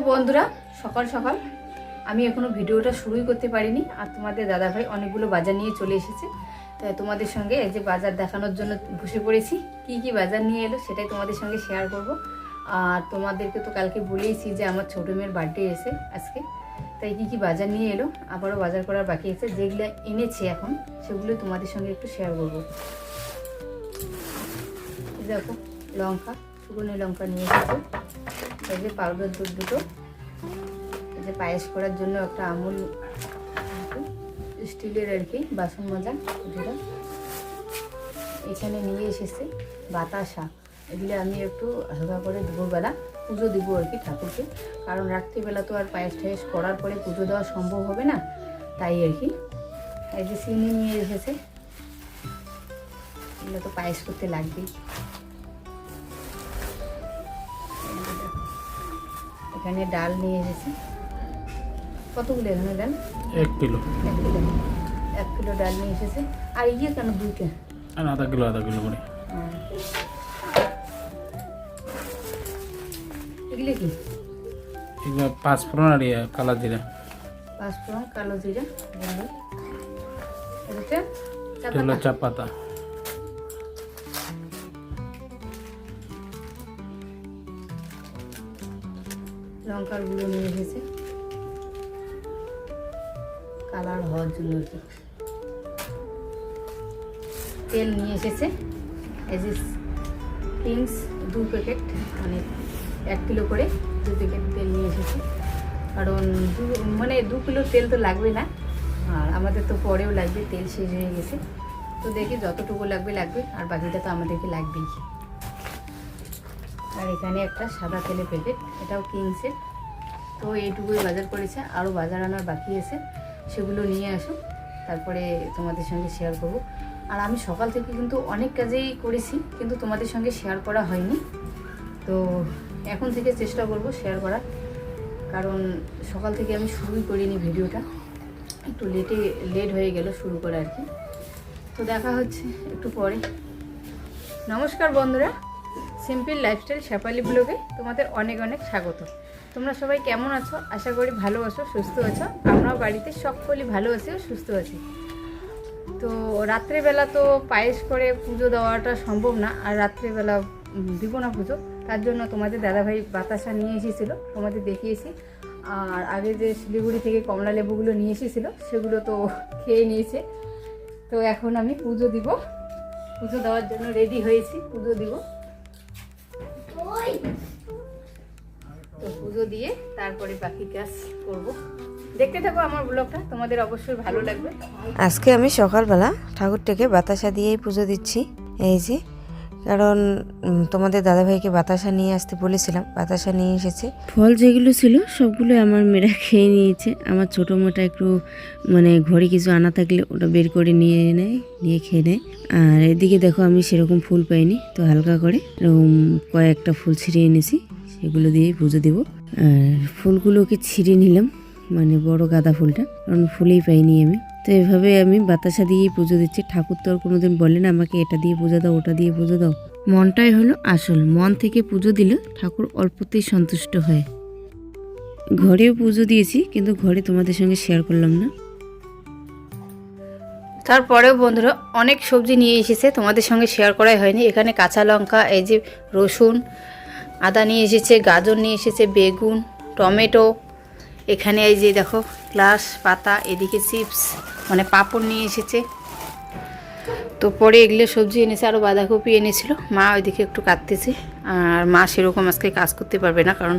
বন্ধুরা, সকাল সকাল আমি এখনো ভিডিওটা শুরুই করতে পারিনি। আর তোমাদের দাদাভাই অনেকগুলো বাজার নিয়ে চলে এসেছে। তাই তোমাদের সঙ্গে এই যে বাজার দেখানোর জন্য বসে পড়েছি। কি কি বাজার নিয়ে এলো সেটাই তোমাদের সঙ্গে শেয়ার করব। আর তোমাদেরকে তো কালকে বলেইছি যে আমার ছোটো মেয়ের বার্থডে এসে আজকে, তাই কি কি বাজার নিয়ে এলো, আবারও বাজার করার বাকি আছে। যেগুলো এনেছে এখন সেগুলো তোমাদের সঙ্গে একটু শেয়ার করব। দেখো লঙ্কা, শুকনো লঙ্কা নিয়ে এসেছে। এই যে পাউডার দুধ দুটো, এই যে পায়েস করার জন্য একটা আমুল স্টিলের আর কি বাসন মাজা যেটা এখানে নিয়ে এসেছে। বাতাসা, এগুলো আমি একটু হালকা করে দুপুরবেলা পুজো দিব আর কি ঠাকুরকে, কারণ রাত্রিবেলা তো আর পায়েস টায়েস করার পরে পুজো দেওয়া সম্ভব হবে না, তাই আর কি। এই যে চিনি নিয়ে এসেছে, এগুলো তো পায়েস করতে লাগবেই। এখানে ডাল নিয়ে এসেছি। কতগুলো এখানে ডাল? 1 কিলো। 1 কিলো ডাল নিয়ে এসেছে। আর ইয়ে কেন দুইটা? আর আধা কিলো করে। এগুলো কি? এগুলো 5 ফোড়ন আর কালো জিরা। 5 ফোড়ন কালো জিরা। এটা চা পাতা। লঙ্কার গুঁড়ো নিয়ে এসেছে কালার হওয়ার জন্য। তেল নিয়ে এসেছে, এই যে কিংস 2 প্যাকেট, মানে 1 কিলো করে 2 প্যাকেট তেল নিয়ে এসেছে। কারণ 2 কিলো তেল তো লাগবে না, আর আমাদের তো পরেও লাগবে, তেল শেষ হয়ে গেছে। তো দেখি যতটুকু লাগবে, আর বাকিটা তো আমাদেরকে লাগবেই। আর এখানে একটা সাদা তেলের প্যাকেট, এটাও কিংসের। তো এইটুকুই বাজার করেছে, আরও বাজার আনার বাকি আছে, সেগুলো নিয়ে আসো, তারপরে তোমাদের সঙ্গে শেয়ার করব। আর আমি সকাল থেকে কিন্তু অনেক কাজেই করেছি, কিন্তু তোমাদের সঙ্গে শেয়ার করা হয়নি। তো এখন থেকে চেষ্টা করব শেয়ার করার, কারণ সকাল থেকে আমি শুরুই করিনি ভিডিওটা, একটু লেট হয়ে গেল শুরু করা আর কি। তো দেখা হচ্ছে একটু পরে। নমস্কার বন্ধুরা, সিম্পল লাইফস্টাইল শেফালি ব্লগে তোমাদের অনেক অনেক স্বাগত। তোমরা সবাই কেমন আছো? আশা করি ভালো আছো, সুস্থ আছো। আমরাও বাড়িতে সকলেই ভালো আছি ও সুস্থ আছি। তো রাত্রেবেলা তো পায়েস করে পুজো দেওয়াটা সম্ভব না, আর রাত্রেবেলা দিব না পুজো, তার জন্য তোমাদের দাদাভাই বাতাসা নিয়ে এসেছিলো, তোমাদের দেখিয়েছি। আর আগে যে শিলিগুড়ি থেকে কমলা লেবুগুলো নিয়ে এসেছিলো সেগুলো তো খেয়ে নিয়েছে। তো এখন আমি পুজো দিব, পুজো দেওয়ার জন্য রেডি হয়েছি, পুজো দিব। তো পুজো দিয়ে তারপরে বাকি কাজ করব। দেখতে থাকো আমার ব্লগটা, তোমাদের অবশ্যই ভালো লাগবে। আজকে আমি সকালবেলা ঠাকুরটাকে বাতাসা দিয়েই পুজো দিচ্ছি। এই যে, কারণ তোমাদের দাদাভাইকে বাতাসা নিয়ে আসতে বলেছিলাম, বাতাসা নিয়ে এসেছে। ফল যেগুলো ছিল সবগুলো আমার মেয়েরা খেয়ে নিয়েছে। আমার ছোটো মোটা একটু মানে ঘরে কিছু আনা থাকলে ওটা বের করে নিয়ে নেয়, নিয়ে খেয়ে নেয়। আর এদিকে দেখো আমি সেরকম ফুল পাইনি, তো হালকা করে এরকম কয়েকটা ফুল ছিঁড়ে এনেছি, সেগুলো দিয়েই পুজো দেব। আর ফুলগুলোকে ছিঁড়ে নিলাম, মানে বড় গাঁদা ফুলটা, কারণ ফুলেই পাইনি আমি। তো এভাবে আমি বাতাসা দিয়েই পুজো দিচ্ছি। ঠাকুর তো আর কোনোদিন বলে না আমাকে এটা দিয়ে পুজো দাও, ওটা দিয়ে পুজো দাও। মনটাই হলো আসল, মন থেকে পুজো দিলে ঠাকুর অল্পতেই সন্তুষ্ট হয়। ঘরেও পুজো দিয়েছি, কিন্তু ঘরে তোমাদের সঙ্গে শেয়ার করলাম না। তারপরেও বন্ধুরা অনেক সবজি নিয়ে এসেছে, তোমাদের সঙ্গে শেয়ার করাই হয়নি। এখানে কাঁচা লঙ্কা, এই যে রসুন, আদা নিয়ে এসেছে, গাজর নিয়ে এসেছে, বেগুন, টমেটো, এখানে এই যে দেখো গ্লাস পাতা, এদিকে চিপস মানে পাঁপড় নিয়ে এসেছে। তো পরে এগুলো সবজি এনেছে, আরও বাঁধাকপি এনেছিল। মা ওইদিকে একটু কাটতেছে, আর মা সেরকম আজকে কাজ করতে পারবে না, কারণ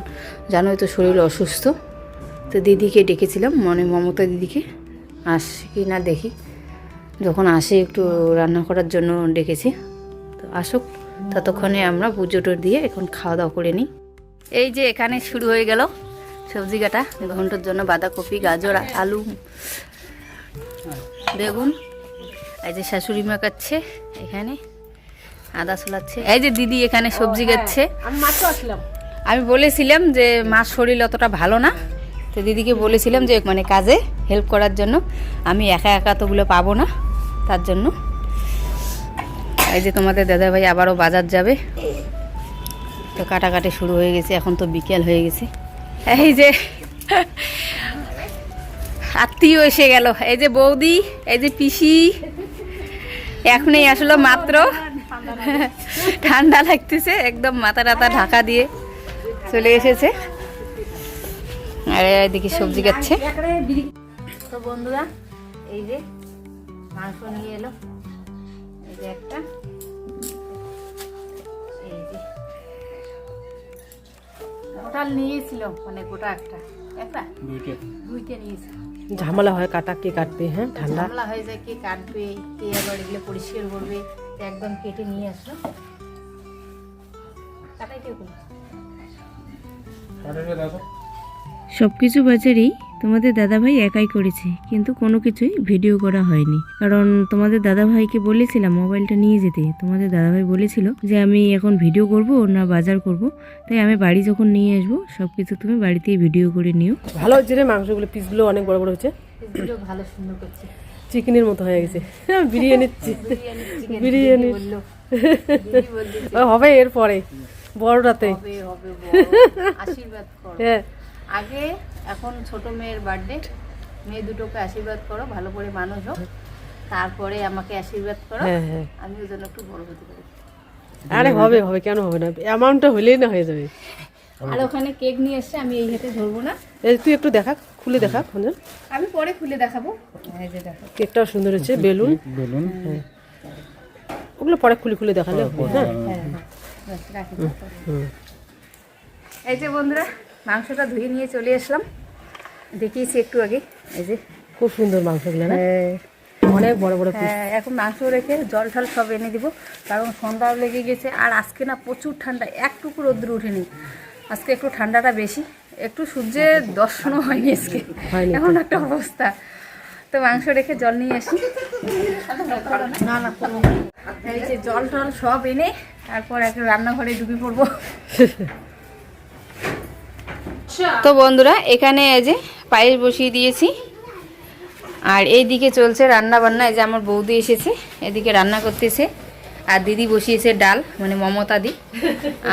জানোই তো শরীর অসুস্থ। তো দিদিকে ডেকেছিলাম, মমতা দিদিকে, আসে কি না দেখি, যখন আসে একটু রান্না করার জন্য ডেকেছি। তো আসুক, ততক্ষণে আমরা পুজোটা দিয়ে এখন খাওয়া দাওয়া করে নিই। এই যে এখানে শুরু হয়ে গেল সবজি কাটা, ঘন্টার জন্য বাঁধাকপি, গাজর, আলু, বেগুন। এই যে শাশুড়ি মা কাটছে, এখানে আদা ছোলাচ্ছে। এই যে দিদি এখানে সবজি কাটছে। আমি বলেছিলাম যে মার শরীর অতটা ভালো না, তো দিদিকে বলেছিলাম যে মানে কাজে হেল্প করার জন্য, আমি একা একা তোগুলো পাবো না, তার জন্য। এই যে তোমাদের দাদাভাই আবারও বাজার যাবে, তো কাটাকাটি শুরু হয়ে গেছে। এখন তো বিকেল হয়ে গেছে, এই যে আত্মীয় এসে গেল, এই যে বৌদি, এই যে পিসি, এখনই আসলে মাত্র। ঠান্ডা লাগতেছে, একদম মাথা টাথা ঢাকা দিয়ে চলে এসেছে। আর এদিকে সবজি কাটছে। তো বন্ধুরা, এই যে মাংস নিয়ে এলো, এই যে একটা, এই যে গোটাল নিয়েছিল, মানে গোটা একটা একটা দুইটা নিয়েছিল। ঝামেলা হয় কাটা, কে কাটবে? হ্যাঁ, ঠান্ডা ঝামেলা হয়ে যায়, কে কাটবে, কে আবার এগুলো পরিষ্কার করবে। তো একদম কেটে নিয়ে আসলো। কাটাই কেউ সব কিছু বাজারেই তোমাদের দাদাভাই একাই করেছে, কিন্তু কোনো কিছুই ভিডিও করা হয়নি। কারণ তোমাদের দাদাভাইকে বলেছিলাম মোবাইলটা নিয়ে যেতে। তোমাদের দাদাভাই বলেছিল যে আমি এখন ভিডিও করব না বাজার করব, তাই আমি বাড়ি যখন নিয়ে আসবো সব কিছু তুমি বাড়িতেই ভিডিও করে নিও। ভালো হচ্ছে রে, মাংসগুলো পিসগুলো অনেক বড় বড় হচ্ছে, পিসগুলো ভালো সুন্দর করছে, চিকেনের মতো হয়ে গেছে। বিরিয়ানি বিরিয়ানি বললো হবে এরপরে বড়টাতে। হবে হবে বড়। আশীর্বাদ করো। হ্যাঁ, আগে এখন ছোট মেয়ের বার্থডে, মেয়ে দুটোকে আশীর্বাদ করো, ভালো করে মানুষ হোক, তারপরে আমাকে আশীর্বাদ করো, হ্যাঁ, হ্যাঁ। আমিও যেন একটু বড় হতে পারি। আরে হবে হবে, কেন হবে না? অ্যামাউন্টটা হলেই না হয়ে যাবে। আর ওখানে কেক নিয়ে এসছে, আমি এই হাতে ধরবো না, এই তুই একটু দেখা, খুলে দেখা খঞ্জন। আমি পরে খুলে দেখাবো। এই যে দেখো, কেকটাও সুন্দর হচ্ছে, বেলুন। বেলুন। হ্যাঁ, ওগুলো পরে খুলে খুলে দেখালে হবে। হ্যাঁ, হ্যাঁ হ্যাঁ, বাস, রাখি। হুম। এই যে বন্ধুরা, মাংসটা ধুয়ে নিয়ে চলে আসলাম, দেখিয়েছি একটু আগে। এই যে খুব সুন্দর মাংসগুলো না, অনেক বড় বড় পিস। হ্যাঁ, এখন মাংস রেখে জল ঠল সব এনে দিব, কারণ সন্ধ্যাও লেগে গেছে। আর আজকে না প্রচুর ঠান্ডা, একটুকু রোদ্র ওঠেনি আজকে, একটু ঠান্ডাটা বেশি, একটু সূর্যের দর্শনও হয়নি আজকে, হয়নি। এমন একটা অবস্থা। তো মাংস রেখে জল নিয়ে আসি, না না এই যে জল টল সব এনে তারপর একটু রান্নাঘরে ঢুকে পড়বো। তো বন্ধুরা, এখানে এই যে পায়েস বসিয়ে দিয়েছি, আর এইদিকে চলছে রান্না বান্না। এই যে আমার বৌদি এসেছে, এদিকে রান্না করতেছে, আর দিদি বসিয়েছে ডাল, মানে মমতা দি।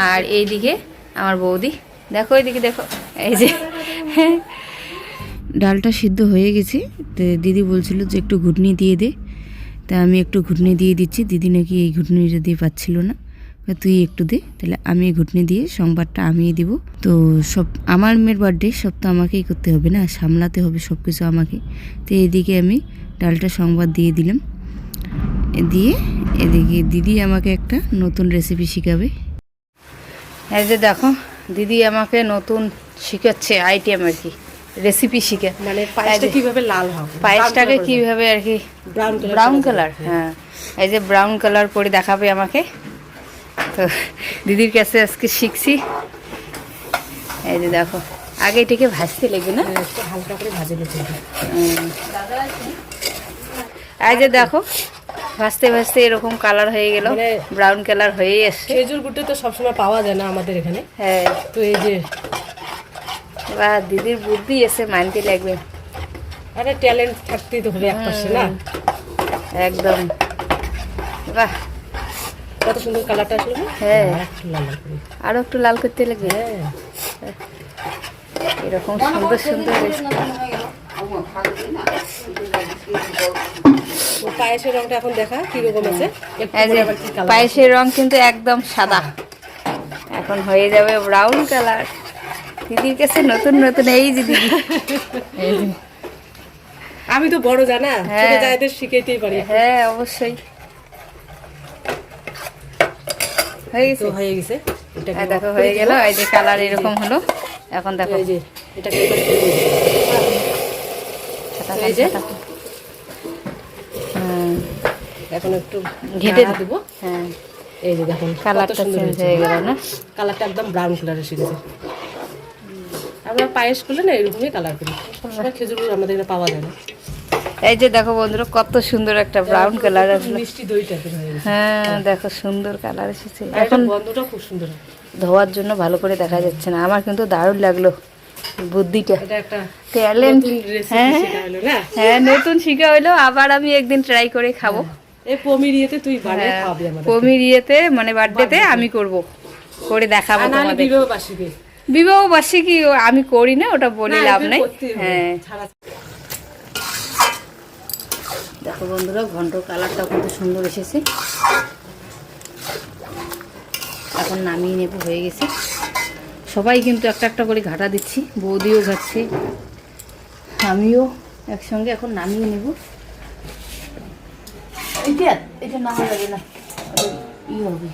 আর এইদিকে আমার বৌদি, দেখো এইদিকে দেখো, এই যে ডালটা সিদ্ধ হয়ে গেছে, তো দিদি বলছিল যে একটু ঘুটনি দিয়ে দে, তা আমি একটু ঘুটনি দিয়ে দিচ্ছি। দিদি নাকি এই ঘুটনিটা দিয়ে পাচ্ছিল না, তুই একটু দে, তাহলে আমি ঘুটনি দিয়ে সংবাদটা আমিই দিব। তো সব আমার মেয়ের বার্থডে, সব তো আমাকেই করতে হবে না, সামলাতে হবে সব কিছু আমাকে। তো এদিকে আমি ডালটা সংবাদ দিয়ে দিলাম, দিয়ে এদিকে দিদি আমাকে একটা নতুন রেসিপি শেখাবে। এই যে দেখো, দিদি আমাকে নতুন শিখাচ্ছে আইটেম, আর কি রেসিপি শিখে, মানে পায়েসটা কিভাবে লাল হবে, পায়েসটাকে কিভাবে আর কি ব্রাউন কালার। হ্যাঁ, এই যে ব্রাউন কালার করে দেখাবে আমাকে। তো দিদির কাছে আজকে শিখছি। এই যে দেখো, আগে এটাকে ভাজতে লাগবে না, একটু হালকা করে ভাজে নিতে হবে। এই যে দেখো, ভাজতে ভাজতে এরকম কালার হয়ে গেল, মানে ব্রাউন কালার হয়ে এসছে। খেজুর গুড়টা তো সবসময় পাওয়া যায় না আমাদের এখানে, হ্যাঁ, তো এই যে বা দিদির বুদ্ধি এসে মানতে লাগবে, আরে ট্যালেন্ট থাকতেই তো হবে এক পাশে না। একদম বাহ, কত সুন্দর কালারটা আসলো না? হ্যাঁ, একটু লাল লাল করে। আরো একটু লাল করতে লাগবে। হ্যাঁ, এরকম সুন্দর সুন্দর ও পায়েসের রংটা এখন দেখা কিরকম আছে। একটু এই যে পরে আবার কি কালার। পায়েসের রং কিন্তু একদম সাদা, এখন হয়ে যাবে ব্রাউন কালার। দিদির কাছে নতুন নতুন, এই যে দিদি, এই যে, আমি তো বড় জানা, হ্যাঁ। ছোট জায়গাদের শিখাইতেই পারি। হ্যাঁ অবশ্যই হয়ে গেছে। তো হয়ে গেছে, এটা হ্যাঁ দেখো হয়ে গেল, এই যে কালার এরকম হলো। এখন দেখো, এই যে এটাকে ছাটা এই যে ছাটা। হুম, এখন একটু ঘেটে নাড়া দেবো। হ্যাঁ, এই যে দেখুন কালারটা চেঞ্জ হয়ে গেল না? কালারটা একদম ব্রাউন কালার এসে গেছে। আমরা পায়েস করলে না এরকমই কালার করি, সবসময় খেজুর গুড় আমাদের এখানে পাওয়া যায় না। এই যে দেখো বন্ধুরা, কত সুন্দর একটা ব্রাউন কালার আসলো। মিষ্টি দই টাইপের হয়ে গেছে। হ্যাঁ দেখো, সুন্দর কালার এসেছে। আর এখন এটা গন্ধটা খুব সুন্দর। ধোয়ার জন্য ভালো করে দেখা যাচ্ছে না, আমার কিন্তু দারুণ লাগলো বুদ্ধিটা, এটা একটা ট্যালেন্ট। নতুন রেসিপি হ্যাঁ শেখা হলো না? হ্যাঁ, নতুন শিখা হইলো, আবার আমি একদিন ট্রাই করে খাবো। এই পমির ইয়েতে তুই বানিয়ে খাওয়াবি আমাদের। কমির ইয়েতে, মানে বার্থডেতে আমি করব, করে দেখাবো আর নাহলে তোমাদের। বিবাহ বার্ষিকী। বিবাহ বার্ষিকী আমি করি না, ওটা বলে লাভ নাই। হ্যাঁ দেখো বন্ধুরা, ঘন্টর কালারটাও কিন্তু সুন্দর এসেছে। এখন নামিয়ে নেব, হয়ে গেছে। সবাই কিন্তু একটা একটা করে ঘাটা দিচ্ছি, বৌদিও ঘাটছে, আমিও একসঙ্গে এখন নামিয়ে নেব। এটা নামা যাবে না, ই হবে।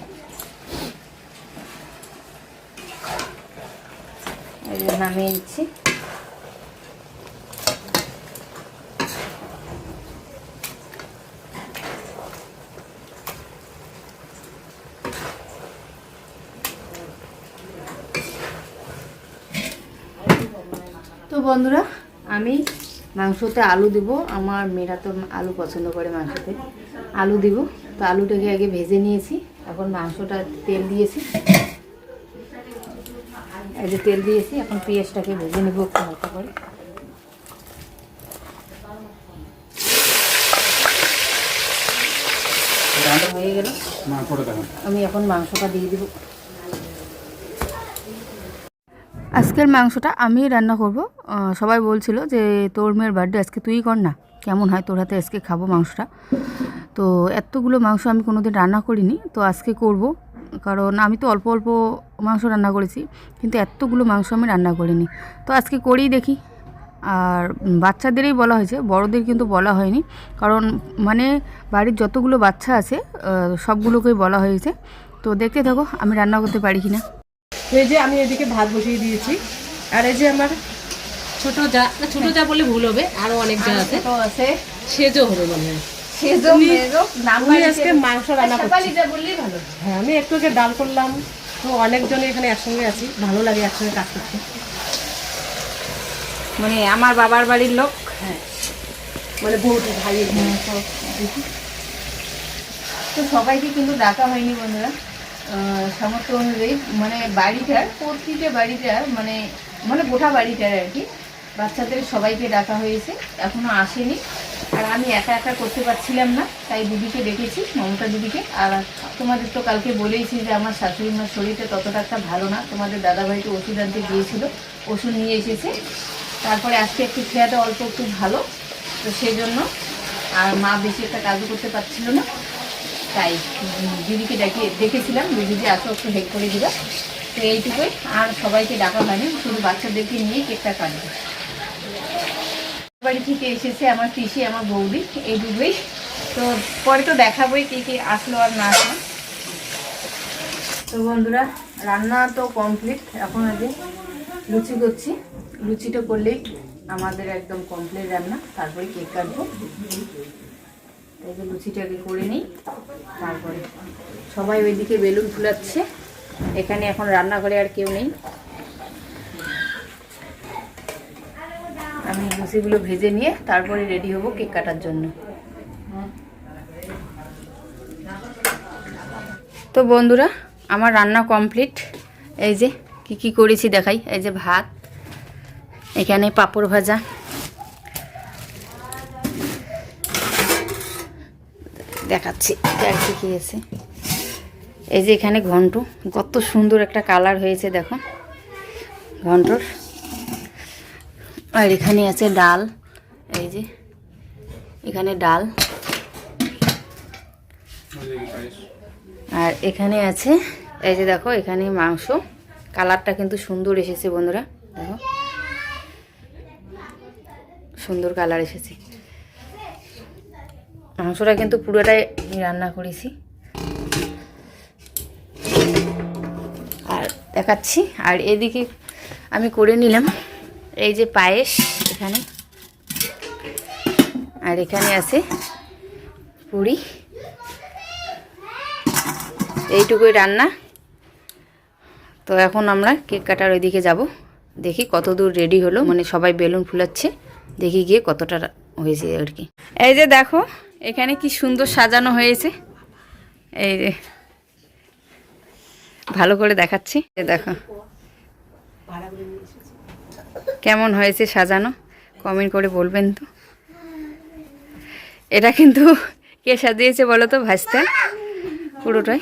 নামিয়ে নিচ্ছি। তো বন্ধুরা, আমি মাংসতে আলু দেব। আমার মেয়েরা তো আলু পছন্দ করে, মাংসতে আলু দিব। তো আলুটাকে আগে ভেজে নিয়েছি, এখন মাংসটা তেল দিয়েছি, এই যে তেল দিয়েছি। এখন পেঁয়াজটাকে ভেজে নেব একটু হালকা করে। হয়ে গেল, আমি এখন মাংসটা দিয়ে দিব। আজকের মাংসটা আমি রান্না করব। সবাই বলছিল যে তোর মেয়ের বার্থডে আজকে তুই কর না, কেমন হয় তোর হাতে আজকে খাবো মাংসটা। তো এতগুলো মাংস আমি কোনোদিন রান্না করিনি, তো আজকে করব। কারণ আমি তো অল্প অল্প মাংস রান্না করেছি, কিন্তু এতগুলো মাংস আমি রান্না করিনি। তো আজকে করেই দেখি। আর বাচ্চাদেরই বলা হয়েছে, বড়দের কিন্তু বলা হয়নি। কারণ মানে বাড়ির যতগুলো বাচ্চা আছে সবগুলোকেই বলা হয়েছে। তো দেখতে থাকো আমি রান্না করতে পারি কি না। এই যে আমি এদিকে ভাত বসিয়ে দিয়েছি, আর এই যে আমার ছোট যা বলে ভুল হবে, আরো অনেক যা আছে, সেজো হবে মনে হয়। উনি আজকে মাংস রান্না করছি। হ্যাঁ, আমি একটু আগে ডাল করলাম। তো অনেকজনে এখানে একসঙ্গে আছি, ভালো লাগে একসঙ্গে কাজ করতে। মানে আমার বাবার বাড়ির লোক, হ্যাঁ, মানে বউটি ভাই। তো সবাইকে কিন্তু ডাকা হয়নি বন্ধুরা, সামর্থ্য অনুযায়ী। মানে বাড়িটার প্রতিটা বাড়িটার মানে মানে গোটা বাড়িটার আর কি, বাচ্চাদের সবাইকে ডাকা হয়েছে, এখনো আসেনি। আর আমি একা একা করতে পারছিলাম না, তাই দিদিকে ডেকেছি, মমতা দিদিকে। আর তোমাদের তো কালকে বলেইছি যে আমার শাশুড়ি মার শরীরটা ততটা একটা ভালো না। তোমাদের দাদাভাইকে ওষুধ আনতে গিয়েছিল, ওষুধ নিয়ে এসেছে। তারপরে আজকে একটু খেয়াটা অল্প একটু ভালো, তো সেই জন্য। আর মা বেশি একটা কাজও করতে পারছিল না, তাই দিদিকে ডেকেছিলাম, দিদি আসো একটু হেল্প করে দিবা। তো এইটুকুই, আর সবাইকে ডাকা হয়নি, শুধু বাচ্চাদেরকে নিয়ে কেকটা কাটবে। বাড়ি থেকে এসেছে আমার পিসি, আমার বৌদি, এইটুকুই। তো পরে তো দেখাবোই কে কে আসলো আর না আসলো। তো বন্ধুরা, রান্না তো কমপ্লিট। এখন আগে লুচি করছি, লুচিটা করলেই আমাদের একদম কমপ্লিট রান্না। তারপরে কেক কাটবো। এই যে লুচিটাকে করে নিই, তারপরে সবাই ওইদিকে বেলুন ফুলাচ্ছে। এখানে এখন রান্নাঘরে আর কেউ নেই, আমি লুচিগুলো ভেজে নিয়ে তারপরে রেডি হব কেক কাটার জন্য। তো বন্ধুরা, আমার রান্না কমপ্লিট। এই যে কি করেছি দেখাই। এই যে ভাত, এখানে পাঁপড় ভাজা, দেখাচ্ছি আর কি আছে। এই যে এখানে ঘন্ট, কত সুন্দর একটা কালার হয়েছে দেখো ঘন্টর। আর এখানে আছে ডাল, এই যে এখানে ডাল। আর এখানে আছে এই যে দেখো, এখানে মাংস। কালারটা কিন্তু সুন্দর এসেছে বন্ধুরা, দেখো সুন্দর কালার এসেছে। মাংসটা কিন্তু পুরোটাই রান্না করেছি। আর দেখাচ্ছি, আর এদিকে আমি করে নিলাম এই যে পায়েস এখানে। আর এখানে আছে পুরি। এইটুকুই রান্না। তো এখন আমরা কেক কাটার ওইদিকে যাব, দেখি কত দূর রেডি হলো। মানে সবাই বেলুন ফুলাচ্ছে, দেখি গিয়ে কতটা হয়েছে আর কি। এই যে দেখো এখানে কি সুন্দর সাজানো হয়েছে। এই যে ভালো করে দেখাচ্ছি, দেখো কেমন হয়েছে সাজানো, কমেন্ট করে বলবেন তো। এটা কিন্তু কে সাজিয়েছে বলো তো? ভাজতে পুরোটাই।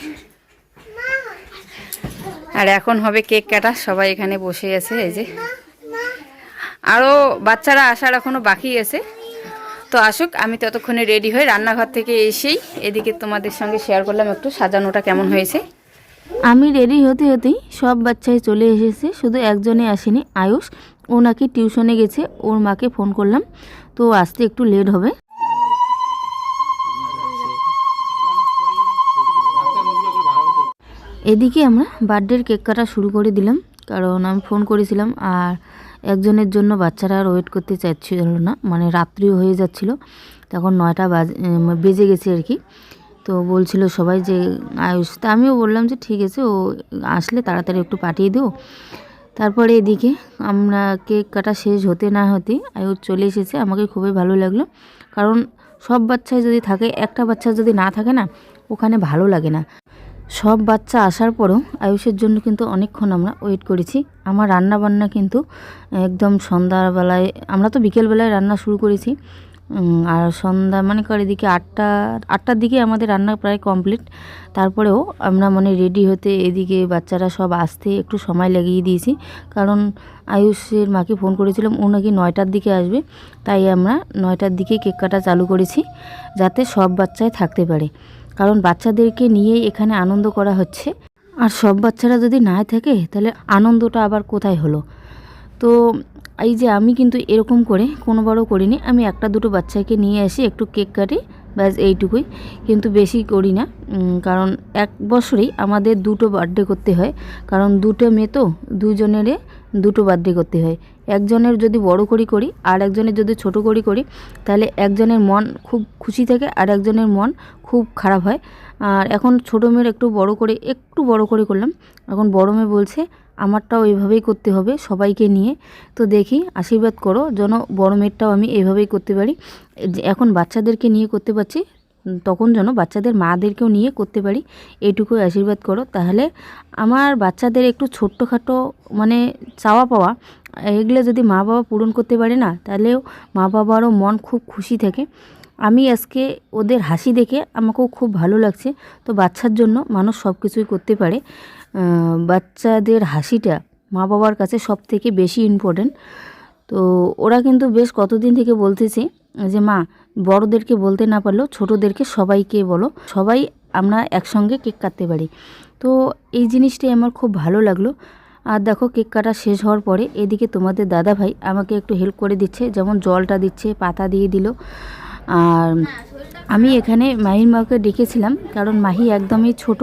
আর এখন হবে কেক কাটা, সবাই এখানে বসে আছে। এই যে আরও বাচ্চারা আসার এখনও বাকি আছে, তো আসুক, আমি ততক্ষণে রেডি হই। রান্নাঘর থেকে এসেই এদিকে তোমাদের সঙ্গে শেয়ার করলাম একটু সাজানোটা কেমন হয়েছে। আমি রেডি হতে হতেই সব বাচ্চাই চলে এসেছে, শুধু একজনে আসেনি, আয়ুষ। ও নাকি টিউশনে গেছে, ওর মাকে ফোন করলাম, তো আসতে একটু লেট হবে। এদিকে আমরা বার্থডের কেক কাটা শুরু করে দিলাম, কারণ আমি ফোন করেছিলাম আর একজনের জন্য বাচ্চারা আর ওয়েট করতে চাইছিল না, মানে রাত্রিও হয়ে যাচ্ছিল, তখন 9টা বেজে গেছে আর কি। তো বলছিল সবাই যে আয়ুষ, তা আমিও বললাম যে ঠিক আছে, ও আসলে তাড়াতাড়ি একটু পাঠিয়ে দিও। তারপরে এদিকে আমরা কেক কাটা শেষ হতে না হতে আয়ুষ চলে এসেছে। আমাকে খুবই ভালো লাগলো, কারণ সব বাচ্চাই যদি থাকে, একটা বাচ্চা যদি না থাকে না, ওখানে ভালো লাগে না। সব বাচ্চা আসার পরেও আয়ুষের জন্য কিন্তু অনেকক্ষণ আমরা ওয়েট করেছি। আমার রান্না বান্না কিন্তু একদম সন্ধ্যাবেলায়, আমরা তো বিকেলবেলায় রান্না শুরু করেছি, আর সন্ধ্যা মানে করে দিকে 8টার দিকে আমাদের রান্না প্রায় কমপ্লিট। তারপরেও আমরা মানে রেডি হতে এদিকে বাচ্চারা সব আসতে একটু সময় লাগিয়ে দিয়েছি, কারণ আয়ুষের মাকে ফোন করেছিলাম, ও নাকি 9টার দিকে আসবে, তাই আমরা 9টার দিকে কেক কাটা চালু করেছি, যাতে সব বাচ্চাই থাকতে পারে, কারণ বাচ্চাদেরকে নিয়েই এখানে আনন্দ করা হচ্ছে। আর সব বাচ্চারা যদি না থাকে তাহলে আনন্দটা আবার কোথায় হলো। তো এই যে আমি কিন্তু এরকম করে কোনোবারও করিনি, আমি 1-2 বাচ্চাকে নিয়ে আসি, একটু কেক কাটি, ব্যাস এইটুকুই, কিন্তু বেশি করি না। কারণ 1 বছরেই আমাদের 2টো বার্থডে করতে হয়, কারণ 2টো মেয়ে তো, 2জনেরে 2টো বার্থডে করতে হয়। একজনের যদি বড় করি আর একজনের যদি ছোট করি, তাহলে একজনের মন খুব খুশি থাকে আর একজনের মন খুব খারাপ হয়। আর এখন ছোটো মেয়ের একটু বড় করে করলাম, এখন বড় মেয়ে বলছে আমারটাও এইভাবেই করতে হবে সবাইকে নিয়ে। তো দেখি, আশীর্বাদ করো যেন বড় মেয়েরটাও আমি এইভাবেই করতে পারি। এখন বাচ্চাদেরকে নিয়ে করতে পারছি, তখন যেন বাচ্চাদের মাদেরকেও নিয়ে করতে পারি, এইটুকুই আশীর্বাদ করো। তাহলে আমার বাচ্চাদের একটু ছোট্টখাটো মানে চাওয়া পাওয়া, এগুলো যদি মা বাবা পূরণ করতে পারে না, তাহলেও মা বাবারও মন খুব খুশি থাকে। আমি আজকে ওদের হাসি দেখে আমাকেও খুব ভালো লাগছে। তো বাচ্চার জন্য মানুষ সব কিছুই করতে পারে, বাচ্চাদের হাসিটা মা বাবার কাছে সব থেকে বেশি ইম্পর্টেন্ট। তো ওরা কিন্তু বেশ কতদিন থেকে বলতেছে যে মা, বড়োদেরকে বলতে না পারলেও ছোটোদেরকে সবাইকে বলো, সবাই আমরা একসঙ্গে কেক কাটতে পারি। তো এই জিনিসটাই আমার খুব ভালো লাগলো। আর দেখো, কেক কাটা শেষ হওয়ার পরে এদিকে তোমাদের দাদা ভাই আমাকে একটু হেল্প করে দিচ্ছে, যেমন জলটা দিচ্ছে, পাতা দিয়ে দিল। আর আমি এখানে মাহির মাকে ডেকেছিলাম, কারণ মাহি একদমই ছোট,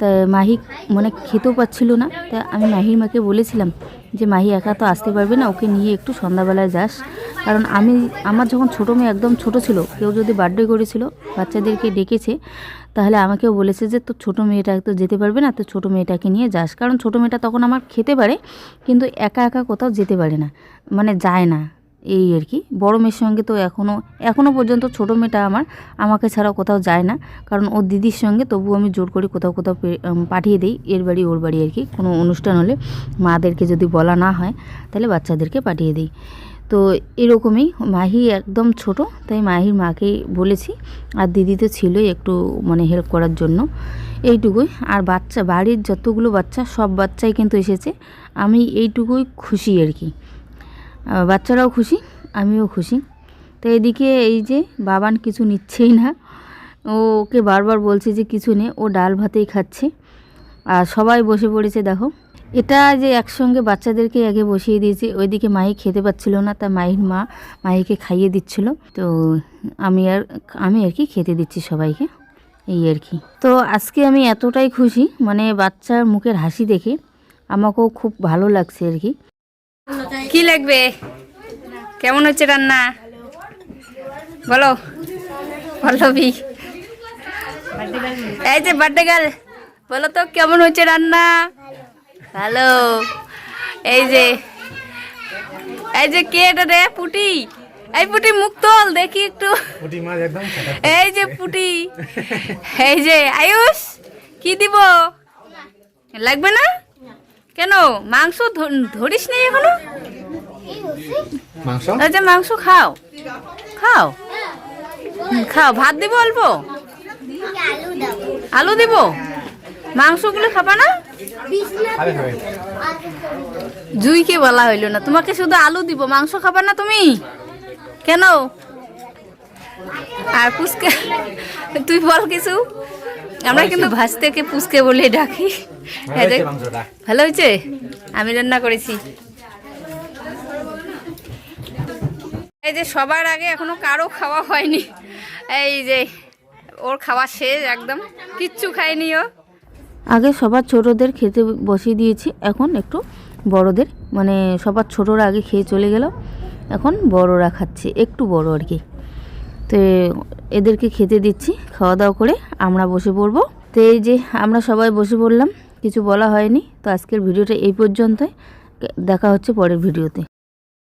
তা মাহি মানে খেতেও পাচ্ছিল না। তা আমি মাহির মাকে বলেছিলাম যে মাহি একা তো আসতে পারবে না, ওকে নিয়ে একটু সন্ধ্যাবেলায় যাস। কারণ আমার যখন ছোটো মেয়ে একদম ছোট ছিল, কেউ যদি বার্থডে করেছিল, বাচ্চাদেরকে ডেকেছে, তাহলে আমাকেও বলেছে যে তোর ছোটো মেয়েটা তো যেতে পারবে না, তো ছোটো মেয়েটাকে নিয়ে যাস। কারণ ছোটো মেয়েটা তখন আমার খেতে পারে, কিন্তু একা একা কোথাও যেতে পারে না, মানে যায় না, এই আর কি। বড় মেয়ের সঙ্গে তো এখনও পর্যন্ত ছোটো মেয়েটা আমাকে ছাড়া কোথাও যায় না, কারণ ওর দিদির সঙ্গে তবু আমি জোর করে কোথাও পাঠিয়ে দিই, এর বাড়ি ওর বাড়ি আর কি। কোনো অনুষ্ঠান হলে মাদেরকে যদি বলা না হয়, তাহলে বাচ্চাদেরকে পাঠিয়ে দিই। তো এরকমই, মাহি একদম ছোট, তাই মাহির মাকে বলেছি, আর দিদি তো ছিলই একটু মানে হেল্প করার জন্য, এইটুকুই। আর বাড়ির যতগুলো বাচ্চা, সব বাচ্চাই কিন্তু এসেছে, আমি এইটুকুই খুশি আর কি। বাচ্চারাও খুশি, আমিও খুশি। তো এদিকে এই যে বাবান কিছু নিচ্ছেই না, ওকে বারবার বলছে যে কিছু নে, ও ডাল ভাতেই খাচ্ছে। আর সবাই বসে পড়েছে, দেখো, এটা যে একসঙ্গে বাচ্চাদেরকে আগে বসিয়ে দিয়েছি। ওইদিকে মাহি খেতে পাচ্ছিল না, তা মাহির মা মাহিকে খাইয়ে দিচ্ছিল। তো আমি আর কি খেতে দিচ্ছি সবাইকে, এই আর কি। তো আজকে আমি এতটাই খুশি, মানে বাচ্চার মুখের হাসি দেখে আমাকেও খুব ভালো লাগছে আর কি। কি লাগবে, কেমন হচ্ছে রান্না বলো, পল্লবী, এই যে বার্থডে গার্ল, বলো তো কেমন হচ্ছে রান্না? ভালো। এই যে কে এটা রে? পুটি। এই পুটি মুখ তোল দেখি একটু। এই যে পুটি, এই যে আয়ুষ, কি দিব? লাগবে না কেন? মাংস ধরিস নি এখনো? মাংস খাও, ভাত দিব অল্প, আলু দিব, মাংসগুলো খাবা না? জুইকে বলা হইলো না, তোমাকে শুধু আলু দিব, মাংস খাবার না তুমি? কেন? আর পুচকে তুই বল কিছু। আমরা কিন্তু ভাজতেকে পুচকে বলে ডাকি। ভালো হয়েছে, আমি রান্না করেছি। এই যে সবার আগে এখনো কারো খাওয়া হয়নি, এই যে ওর খাওয়া শেষ, একদম কিচ্ছু খায়নি ও। আগে সবার ছোটদের খেতে বসিয়ে দিয়েছি, এখন একটু বড়দের, মানে সবার ছোটরা আগে খেয়ে চলে গেল, এখন বড়রা খাচ্ছে, একটু বড় আর কি। তো এদেরকে খেতে দিচ্ছি, খাওয়া দাওয়া করে আমরা বসে পড়বো। তো এই যে আমরা সবাই বসে পড়লাম, কিছু বলা হয়নি। তো আজকের ভিডিওটা এই পর্যন্তই, দেখা হচ্ছে পরের ভিডিওতে।